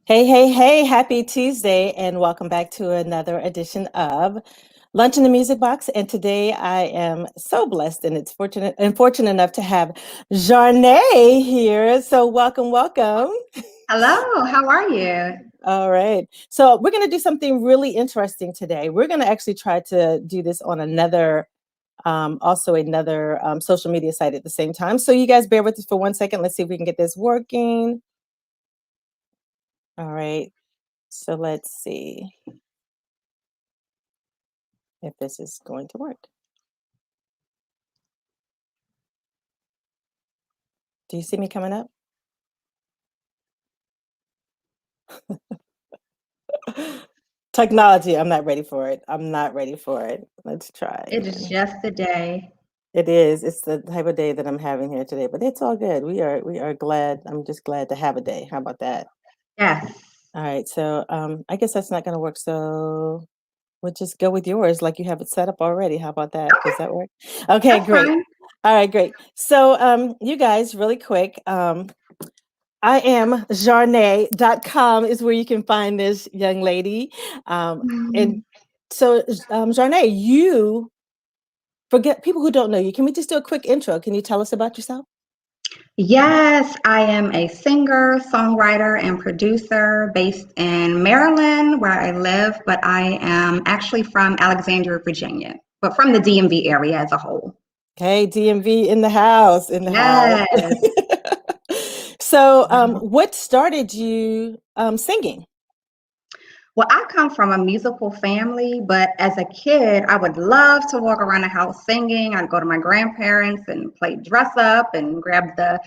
Hey, hey, hey, happy Tuesday, and welcome back to another edition of Lunch in the Music Box. And today I am so blessed and fortunate enough to have Jarnee here. So welcome, welcome. Hello, how are you? All right. So we're going to do something really interesting today. We're going to actually try to do this on another social media site at the same time. So you guys bear with us for 1 second. Let's see if we can get this working. All right. So let's see if this is going to work. Do you see me coming up? Technology, I'm not ready for it. I'm not ready for it. Let's try It is again. just a day. It is. It's the type of day that I'm having here today, but it's all good. We are glad. I'm just glad to have a day. How about that? Yes, All right. So I guess that's not gonna work. So we'll just go with yours like you have it set up already. How about that? Does okay, that work? Okay, that's great. fine. All right, great. So you guys, really quick, I am Jarnee.com is where you can find this young lady. And Mm. so, Jarnee, you forget people who don't know you. Can we just do a quick intro? Can you tell us about yourself? Yes, I am a singer, songwriter, and producer based in Maryland, where I live, but I am actually from Alexandria, Virginia, but from the DMV area as a whole. Hey, DMV in the house, in the house. Yes. So, what started you singing? Well, I come from a musical family, but as a kid, I would love to walk around the house singing. I'd go to my grandparents and play dress up and grab the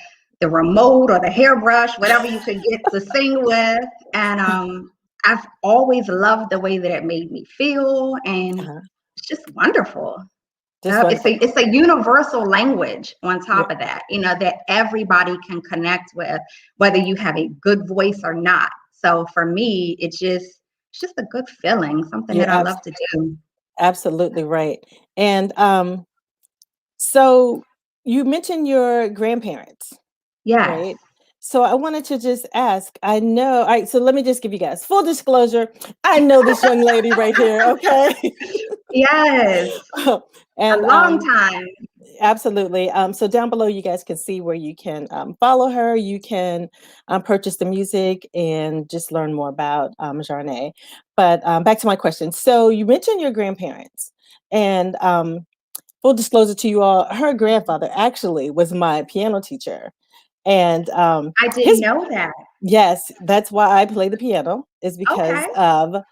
remote or the hairbrush, whatever you could get to sing with. And I've always loved the way that it made me feel, and Uh-huh. it's just wonderful. Just wonderful. It's a universal language on Yeah, top of that, that everybody can connect with, whether you have a good voice or not. So for me, it's just a good feeling, something you're that I love to do. absolutely right. And so you mentioned your grandparents. Yes. Right. So I wanted to just ask, I know, all right, so let me just give you guys full disclosure. I know this young lady right here, okay? Yes. A And long time. absolutely. So down below, you guys can see where you can follow her. You can purchase the music and just learn more about Jarnee. But back to my question. So you mentioned your grandparents, and full disclosure to you all, her grandfather actually was my piano teacher. And I didn't his know that. yes, that's why I play the piano, is because Okay. of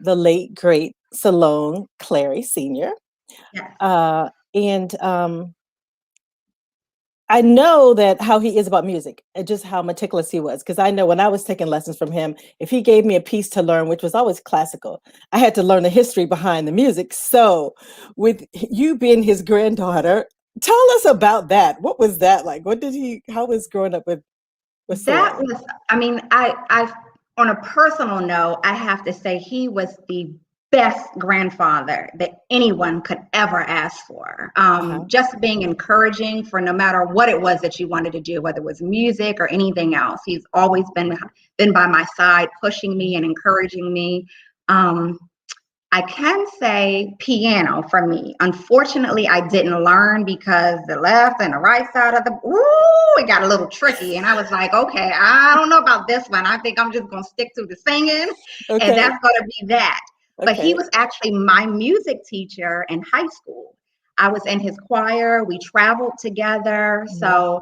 the late great Salone Clary Sr. Yes. And I know that how he is about music and just how meticulous he was. Because I know when I was taking lessons from him, if he gave me a piece to learn, which was always classical, I had to learn the history behind the music. So, with you being his granddaughter, tell us about that. What was that like? How was growing up with That Salone? was, I mean, on a personal note, I have to say he was the best grandfather that anyone could ever ask for. Uh-huh. Just being encouraging for no matter what it was that you wanted to do, whether it was music or anything else. He's always been by my side, pushing me and encouraging me. Um, I can say piano for me. Unfortunately, I didn't learn because the left and the right side of it got a little tricky. And I was like, okay, I don't know about this one. I think I'm just going to stick to the singing, and Okay. that's going to be that. But he Okay. was actually my music teacher in high school. I was in his choir. We traveled together. Mhm. So,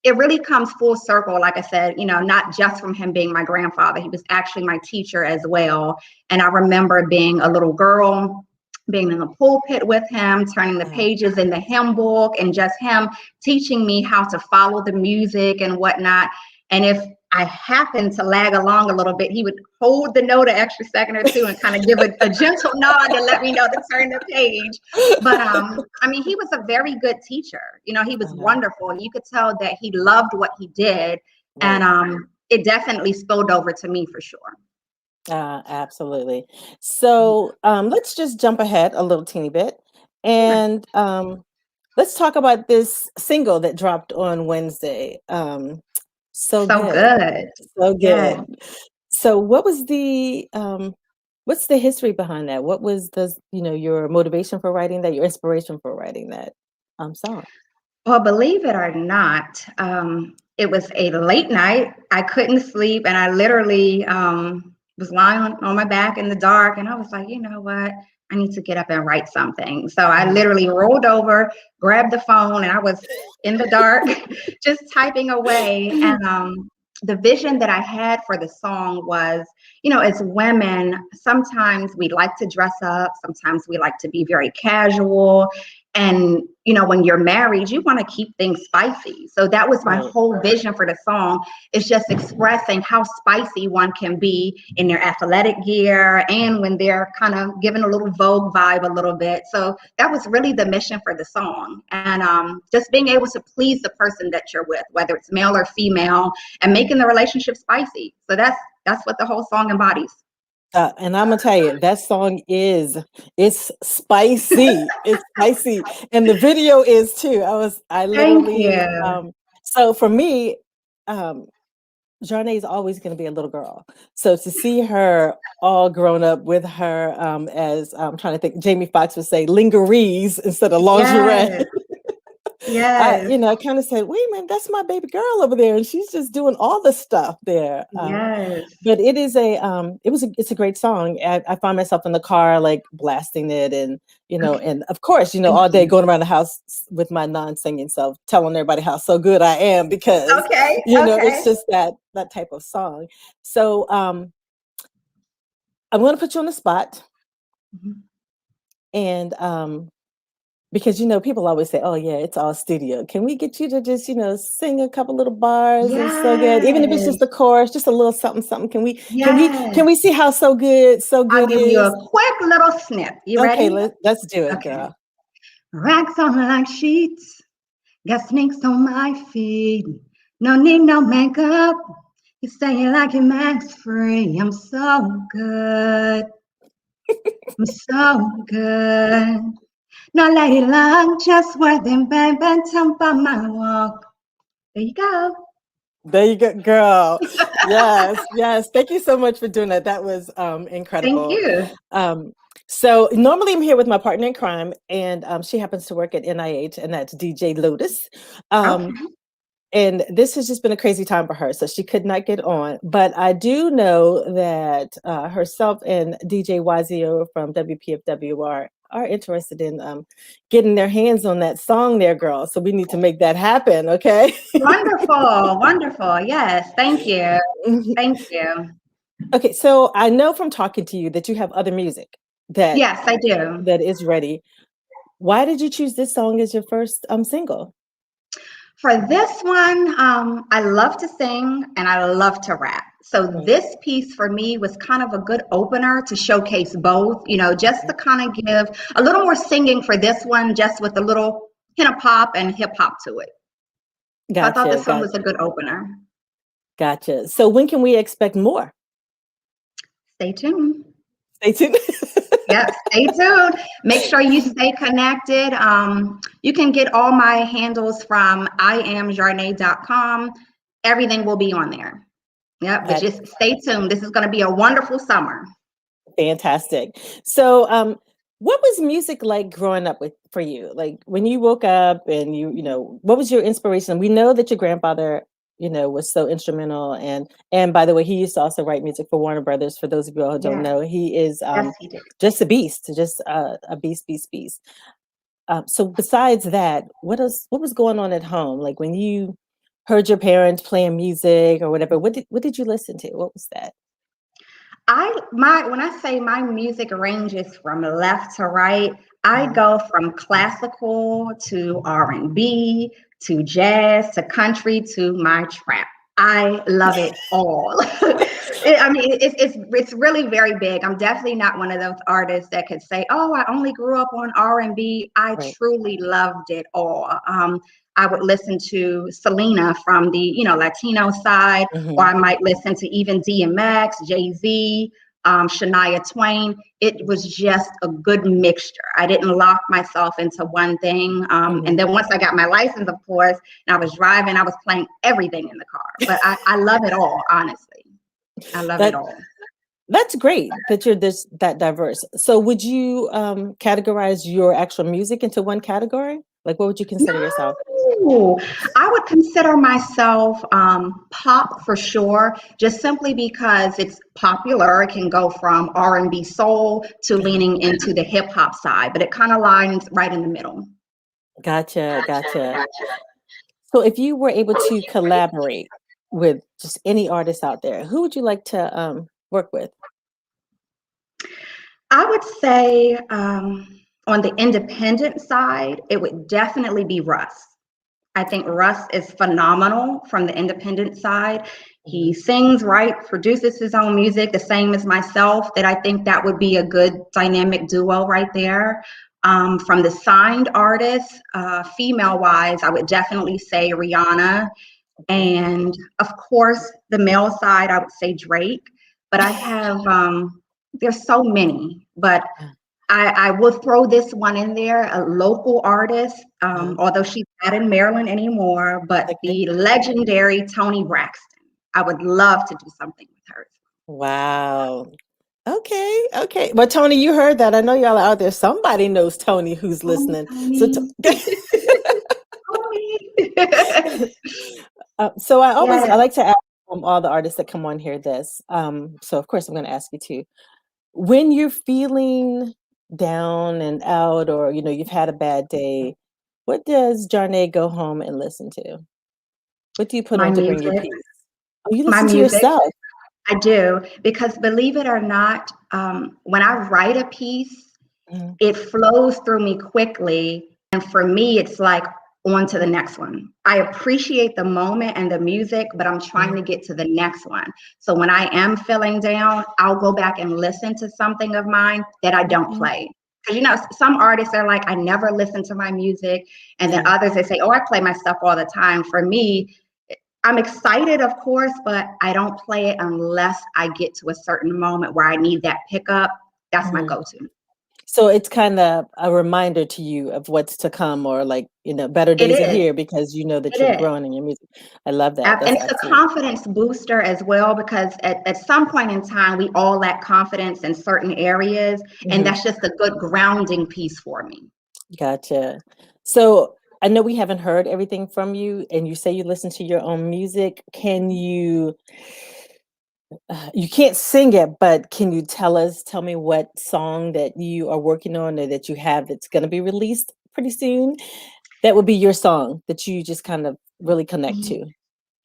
it really comes full circle, like I said, not just from him being my grandfather. He was actually my teacher as well. And I remember being a little girl, being in the pulpit with him, turning the Uh-huh. pages in the hymn book, and just him teaching me how to follow the music and whatnot. And if I happened to lag along a little bit, he would hold the note an extra second or two and kind of give a gentle nod to let me know to turn the page. But I mean, he was a very good teacher. He was Uh-huh. wonderful, and you could tell that he loved what he did, and Right. it definitely spilled over to me for sure. Absolutely. So let's just jump ahead a little teeny bit Sure. and let's talk about this single that dropped on Wednesday. So So good. good. So Yeah. good. So what was what's the history behind that? What was your motivation for writing that, your inspiration for writing that song? Well, believe it or not, it was a late night. I couldn't sleep, and I literally was lying on my back in the dark, and I was like, you know what? I need to get up and write something. So I Mhm. literally rolled over, grabbed the phone, and I was in the dark, just typing away. And the vision that I had for the song was, as women, sometimes we like to dress up, sometimes we like to be very casual. And, when you're married, you want to keep things spicy. So that was my Right. whole vision for the song, is just expressing how spicy one can be in their athletic gear and when they're kind of giving a little Vogue vibe a little bit. So that was really the mission for the song. And just being able to please the person that you're with, whether it's male or female, and making the relationship spicy. So that's what the whole song embodies. And I'm gonna tell you, that song it's spicy. It's spicy, and the video is too. I Thank literally, you. so for me, um, Jarnee is always going to be a little girl. So to see her all grown up with her, as I'm trying to think, Jamie Foxx would say, lingeries instead of lingerie. Yes. Yes. I kind of said, wait a minute, that's my baby girl over there, and she's just doing all the stuff there. Yes. But it is it's a great song. I find myself in the car like blasting it, and Okay. and of course, Thank all day you. going around the house with my non-singing self, telling everybody how so good I am because Okay. it's Okay. just that type of song. So I'm going to put you on the spot, Mhm. and because people always say, "Oh yeah, it's all studio." Can we get you to just sing a couple little bars of "So Good," even if it's just Yes. the chorus, just a little something, something? Can Yes. we see how so I'll good give you is? a quick little snip. You Okay, ready? let's do it, Okay. girl. Racks on like sheets. Got snakes on my feet. No need no makeup. You say you like it max free. I'm so good. I'm so good. No lady luck, just worth baby. Jump on my walk. There you go. There you go, girl. Yes, yes. Thank you so much for doing that. That was Thank incredible. you. Um, so normally I'm here with my partner in crime, and she happens to work at NIH, and that's DJ Lotus. Um, Okay. and this has just been a crazy time for her, so she could not get on. But I do know that herself and DJ Wazio from WPFW are interested in getting their hands on that song there, girl. So we need to make that happen, okay? Wonderful. Wonderful. Yes. Thank you. Thank you. Okay, so I know from talking to you that you have other music that Yes, I do. that is ready. Why did you choose this song as your first single? For this one, I love to sing and I love to rap. So Right. this piece for me was kind of a good opener to showcase both, just to kind of give a little more singing for this one, just with a little hint of pop and hip hop to it. So I thought Gotcha, this one was a good opener. gotcha. So when can we expect more? Stay tuned. Stay tuned. Yep, stay tuned. Make sure you stay connected. You can get all my handles from iamjarnee.com. Everything will be on there. Yep, but That just stay tuned. This is going to be a wonderful summer. fantastic. So what was music like growing up for you? Like when you woke up and what was your inspiration? We know that your grandfather, was so instrumental, and by the way, he used to also write music for Warner Brothers. For those of you all who don't Yeah, know, he is yes, he did. just a beast, just a beast, beast, beast. So besides that, what was going on at home? Like when you heard your parents playing music or whatever, what did you listen to? What was that? When I say my music ranges from left to right, I Mhm. go from classical to R&B to jazz to country to my trap. I love it all. It's really very big. I'm definitely not one of those artists that could say, "Oh, I only grew up on R&B." I Right. truly loved it all. I would listen to Selena from the Latino side, or Hmm. I might listen to even DMX, Jay-Z. Shania Twain. It was just a good mixture. I didn't lock myself into one thing. And then once I got my license, of course, and I was driving, I was playing everything in the car. But I love it all, honestly. I love it That all. that's great that you're this that diverse. So would you categorize your actual music into one category? Like what would you consider yourself? No, I would consider myself pop for sure, just simply because it's popular. It can go from R&B soul to Uh-huh. leaning into the hip hop side, but it kind of lines right in the middle. Gotcha, gotcha. So if you were able to collaborate with just any artist out there, who would you like to work with? I would say on the independent side, it would definitely be Russ. I think Russ is phenomenal from the independent side. He Mhm. sings, writes, produces his own music, the same as myself. That I think that would be a good dynamic duo right there. From the signed artists, female wise, I would definitely say Rihanna. Okay. And of course, the male side, I would say Drake. But I have, there's so many, but I will throw this one in there, a local artist, Uh-huh. although she's not in Maryland anymore, but Okay. the legendary Toni Braxton. I would love to do something with her. Wow. Okay, okay. Well, Tony, you heard that. I know y'all are out there. Somebody knows Tony who's Oh, listening. So, Toni. Toni. so I Yes, like to ask all the artists that come on here this. So of course I'm going to ask you too. When you're feeling down and out, or you've had a bad day, what does Jarnee go home and listen to? What do you put my on to bring you music. peace? Oh, you My listen to music. yourself. I do, because believe it or not, when I write a piece, Mhm, it flows through me quickly. And for me, it's like on to the next one. I appreciate the moment and the music, but I'm trying mhm, to get to the next one. So when I am feeling down, I'll go back and listen to something of mine that I don't okay. play. Because some artists are like, I never listen to my music. And then Uh-huh. others, they say, oh, I play my stuff all the time. For me, I'm excited, of course, but I don't play it unless I get to a certain moment where I need that pickup. That's my Mhm. go-to. So it's kind of a reminder to you of what's to come, or like, better It days are is. here because you know that you're It is. growing in your music. I love that. And That's it's a excellent. confidence booster as well, because at some point in time, we all lack confidence in certain areas. And Mhm. that's just a good grounding piece for me. Gotcha. So I know we haven't heard everything from you, and you say you listen to your own music. Can you can't sing it, but can you tell me what song that you are working on, or that you have that's going to be released pretty soon? That would be your song that you just kind of really connect to.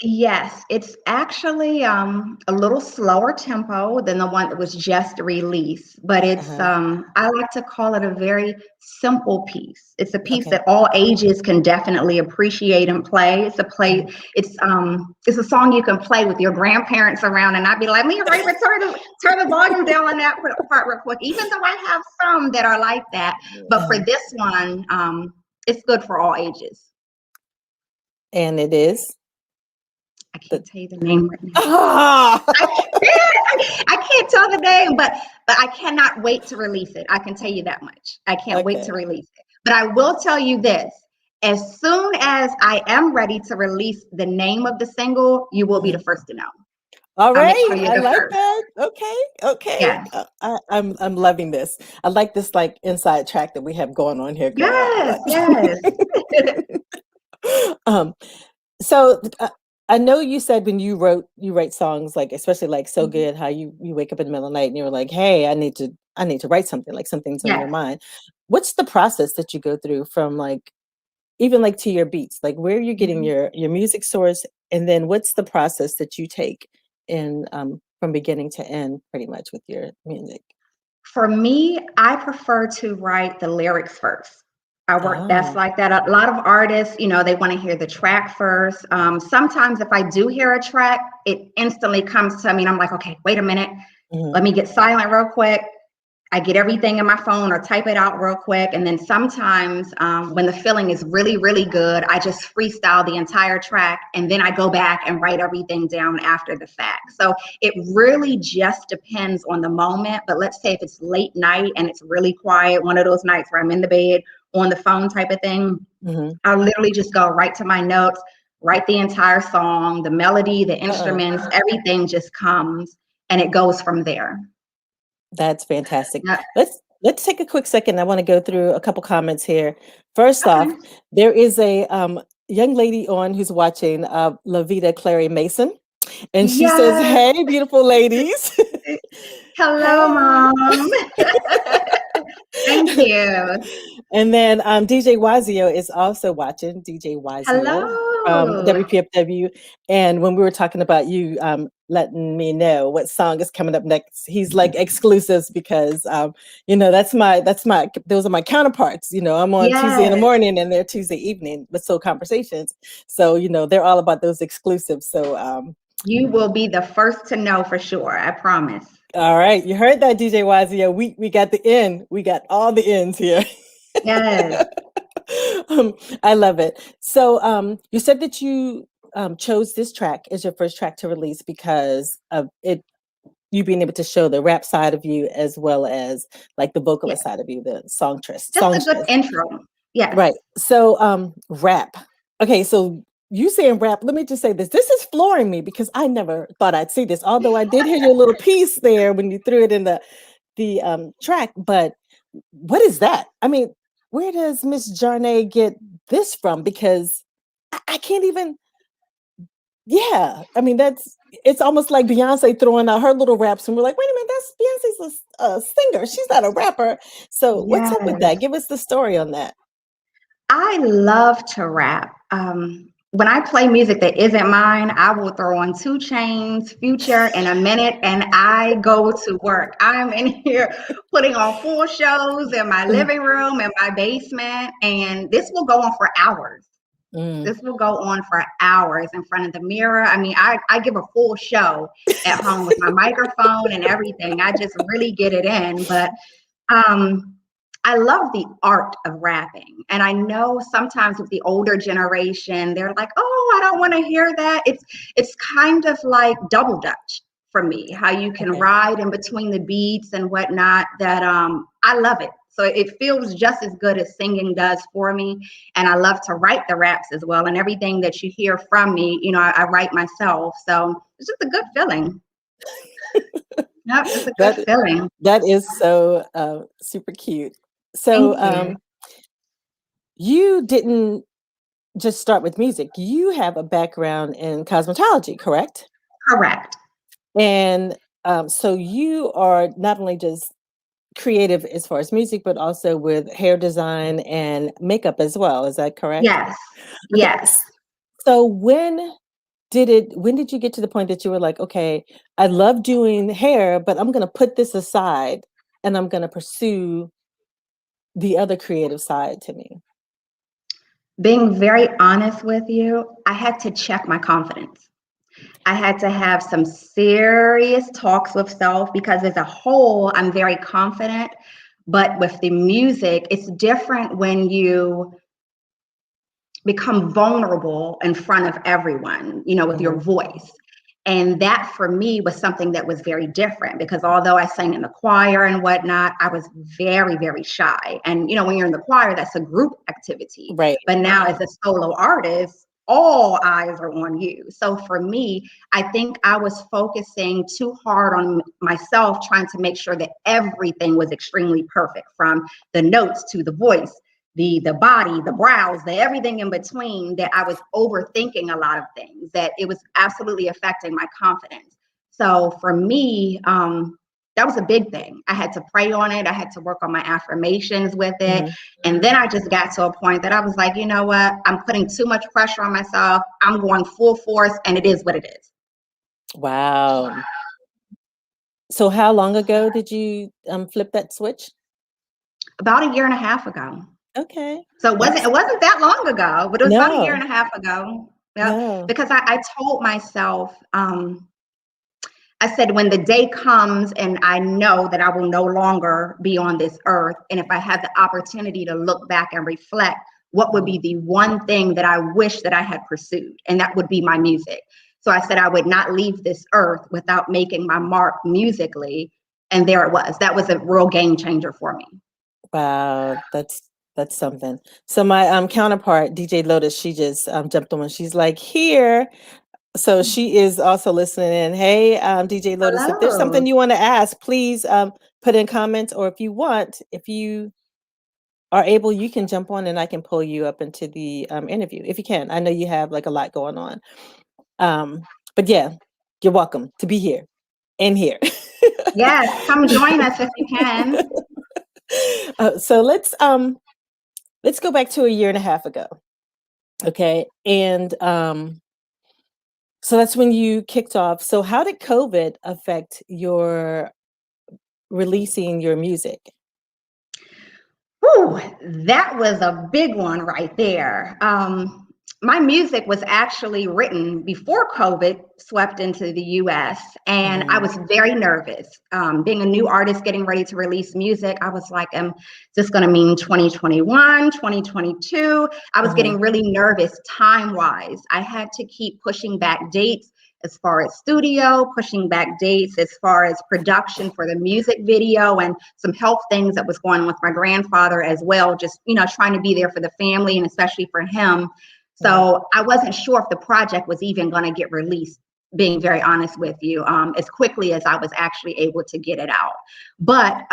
Yes, it's actually a little slower tempo than the one that was just released, but it's Uh-huh. I like to call it a very simple piece. It's a piece Okay. that all ages can definitely appreciate and play. Mhm. It's a song you can play with your grandparents around and not be like, me, Ray, turn the volume down on that part real quick. Even though I have some that are like that, but for Uh-huh. this one, it's good for all ages. And it is I the can't tell you the name right now. ah! I can't tell the name, but I cannot wait to release it. I can tell you that much. I can't wait to Okay. release it. But I will tell you this. As soon as I am ready to release the name of the single, you will be the Mhm. first to know. All I'll make sure right, you're I the like first. that. Okay, okay. Yes. I'm loving this. I like this like inside track that we have going on here, girl. I Yes, like. yes. um, so I know you said when you write songs, like especially like So Mhm. Good, how you wake up in the middle of the night and you're like, hey, I need to write something, like something's on your Yes. mind. What's the process that you go through from like even like to your beats, like where are you getting Mhm. your music source, and then what's the process that you take in from beginning to end pretty much with your music? For me, I prefer to write the lyrics first. I work best Ah. like that. A lot of artists, they want to hear the track first. Sometimes if I do hear a track, it instantly comes to me and I'm like, okay, wait a minute. Mhm. Let me get silent real quick. I get everything in my phone or type it out real quick. And then sometimes when the feeling is really, really good, I just freestyle the entire track. And then I go back and write everything down after the fact. So it really just depends on the moment. But let's say if it's late night and it's really quiet, one of those nights where I'm in the bed on the phone type of thing, I'll literally just go right to my notes, write the entire song, the melody, the instruments, everything just comes and it goes from there. That's fantastic. Yeah. Let's take a quick second. I want to go through a couple comments here. First off, Okay. there is a young lady on who's watching, Lavita Clary Mason, and she says, Yes. "Hey, beautiful ladies." Hello, Hey. Mom. Thank you. And then DJ Wazio is also watching, DJ Wazio from Hello. WPFW. And when we were talking about you letting me know what song is coming up next, he's like exclusives because those are my counterparts. I'm on Tuesday in the Yes, morning and they're Tuesday evening with Soul Conversations. So, they're all about those exclusives. So you will be the first to know for sure. I promise. all right, you heard that, DJ Wazio. We got the end. We got all the ends here. Yes, I love it. So you said that you chose this track as your first track to release because of it, you being able to show the rap side of you as well as like the vocalist yes. side of you, the Just a good songstress. intro. Yes. Right. So rap. Okay, so you saying rap, let me just say this. This is flooring me because I never thought I'd see this. Although I did hear your little piece there when you threw it in the track, but what is that? I mean, where does Miss Jarnee get this from? Because I can't even. Yeah, I mean it's almost like Beyonce throwing out her little raps, and we're like, wait a minute, that's Beyonce's a singer. She's not a rapper. So what's up with that? Yes. Give us the story on that. I love to rap. When I play music that isn't mine, I will throw on 2 Chainz, Future in a minute, and I go to work. I'm in here putting on full shows in my living room, in my basement, and this will go on for hours. Mm. This will go on for hours in front of the mirror. I mean, I give a full show at home with my microphone and everything. I just really get it in. But um, I love the art of rapping. And I know sometimes with the older generation, they're like, oh, I don't want to hear that. It's kind of like double dutch for me, how you can Okay. ride in between the beats and whatnot. That I love it. So it feels just as good as singing does for me. And I love to write the raps as well. And everything that you hear from me, I write myself. So it's just a good feeling. Yep, it's a good That feeling. that is so super cute. So Thank you. you didn't just start with music. You have a background in cosmetology, correct? Correct. And so you are not only just creative as far as music, but also with hair design and makeup as well. Is that correct? Yes. Okay. Yes. So when did you get to the point that you were like, okay, I love doing hair, but I'm going to put this aside and I'm going to pursue the other creative side to me? Being very honest with you, I had to check my confidence. I had to have some serious talks with self because as a whole, I'm very confident. But with the music, it's different when you become vulnerable in front of everyone, with your Mhm. voice. And that for me was something that was very different because although I sang in the choir and whatnot, I was very, very shy. And, when you're in the choir, that's a group activity. Right. But now as a solo artist, all eyes are on you. So for me, I think I was focusing too hard on myself, trying to make sure that everything was extremely perfect from the notes to the voice, the body, the brows, the everything in between, that I was overthinking a lot of things, that it was absolutely affecting my confidence. So for me, that was a big thing. I had to pray on it. I had to work on my affirmations with it. Mhm. And then I just got to a point that I was like, you know what? I'm putting too much pressure on myself. I'm going full force and it is what it is. Wow. So how long ago did you flip that switch? About a year and a half ago. Okay. So it wasn't That's it wasn't that long ago, but it was about a year no, and a half ago. Yep. no. Because I told myself, I said, when the day comes and I know that I will no longer be on this earth, and if I had the opportunity to look back and reflect, what would be Mhm. the one thing that I wish that I had pursued? And that would be my music. So I said I would not leave this earth without making my mark musically. And there it was. That was a real game changer for me. Wow, that's something. So my counterpart, DJ Lotus, she just jumped on. She's like, here. So she is also listening in. Hey, DJ Lotus, if there's Hello. something you want to ask, please put in comments, or if you want, if you are able, you can jump on and I can pull you up into the interview if you can. I know you have like a lot going on. Um, but yeah, you're welcome to be here and here. Yes, come join us if you can. So let's go back to a year and a half ago. Okay. And so that's when you kicked off. So how did COVID affect your releasing your music? Whew, that was a big one right there. My music was actually written before COVID swept into the US, and I Mhm. was very nervous. Being a new artist getting ready to release music, I was like, is this going to mean 2021, 2022? I was Mhm. getting really nervous time wise. I had to keep pushing back dates as far as studio, pushing back dates as far as production for the music video, and some health things that was going on with my grandfather as well, just trying to be there for the family and especially for him. Right. So I wasn't sure if the project was even going to get released, being very honest with you, as quickly as I was actually able to get it out. But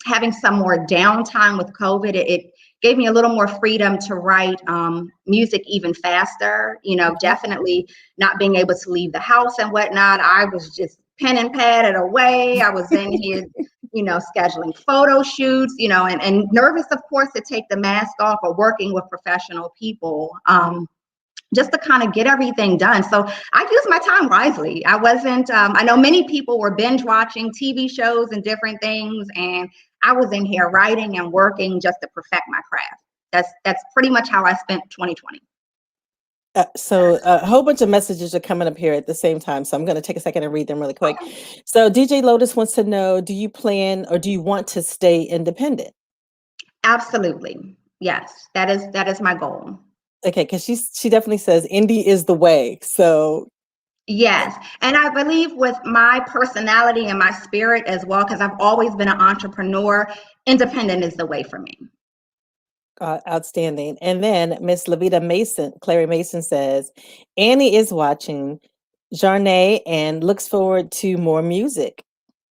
having some more downtime with COVID, it gave me a little more freedom to write music even faster. Okay. Definitely not being able to leave the house and whatnot. I was just pen and padded away. I was in here, scheduling photo shoots, and nervous, of course, to take the mask off or working with professional people. Just to kind of get everything done. So I used my time wisely. I wasn't, I know many people were binge watching TV shows and different things, and I was in here writing and working just to perfect my craft. That's pretty much how I spent 2020. So a whole bunch of messages are coming up here at the same time. So I'm going to take a second and read them really quick. Okay. So DJ Lotus wants to know, do you plan or do you want to stay independent? Absolutely. Yes, that is my goal. Okay, because she definitely says indie is the way. So Yes. And I believe with my personality and my spirit as well, because I've always been an entrepreneur, independent is the way for me. outstanding. And then Miss Levita Mason, Clary Mason says, Annie is watching Jarnee and looks forward to more music.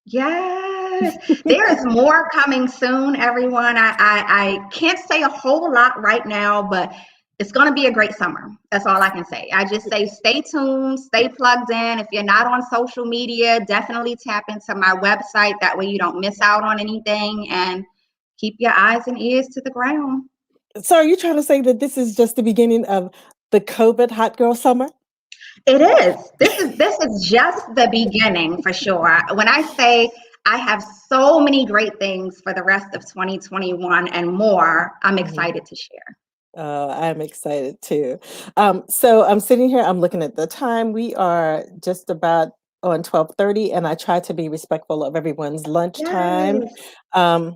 Yes, there is more coming soon, everyone. I can't say a whole lot right now, but it's going to be a great summer. That's all I can say. I just say stay tuned, stay plugged in. If you're not on social media, definitely tap into my website. That way you don't miss out on anything, and keep your eyes and ears to the ground. So are you trying to say that this is just the beginning of the COVID hot girl summer? It is. This is just the beginning for sure. When I say I have so many great things for the rest of 2021 and more, I'm Mhm. excited to share. I'm excited too. So I'm sitting here, I'm looking at the time. We are just about on 12:30, and I try to be respectful of everyone's lunchtime. Yes. Um,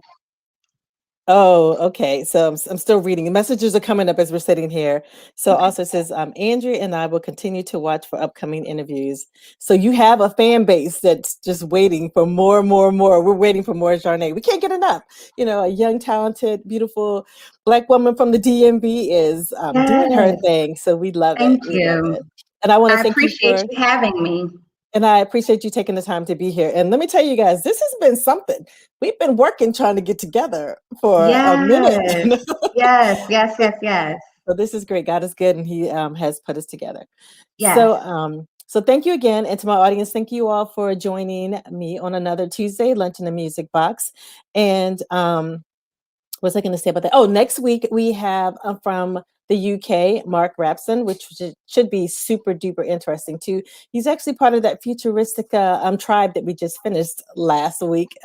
Oh, okay. So I'm still reading. The messages are coming up as we're sitting here. So Okay. also it says, Andrea and I will continue to watch for upcoming interviews. So you have a fan base that's just waiting for more and more and more. We're waiting for more Jarnee. We can't get enough. A young, talented, beautiful Black woman from the DMV is doing her Yes. thing. So we love it. Thank We love you. it. And I want to I thank you appreciate for you having me. and I appreciate you taking the time to be here. And let me tell you guys, this has been something. We've been working trying to get together for a minute. Yes. Yes. Yes. So Yes. Yes. so this is great. God is good, and He has put us together. Yes. So thank you again, and to my audience, thank you all for joining me on another Tuesday lunch in the Music Box. And what's I going to say about that? Oh, next week we have from the UK, Mark Rapson, which should be super duper interesting too. He's actually part of that futuristic tribe that we just finished last week.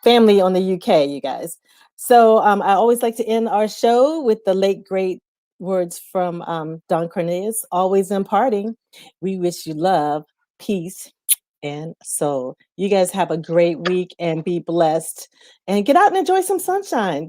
Family on the UK, you guys. So I always like to end our show with the late great words from Don Cornelius, always imparting. We wish you love, peace, and soul. You guys have a great week and be blessed and get out and enjoy some sunshine.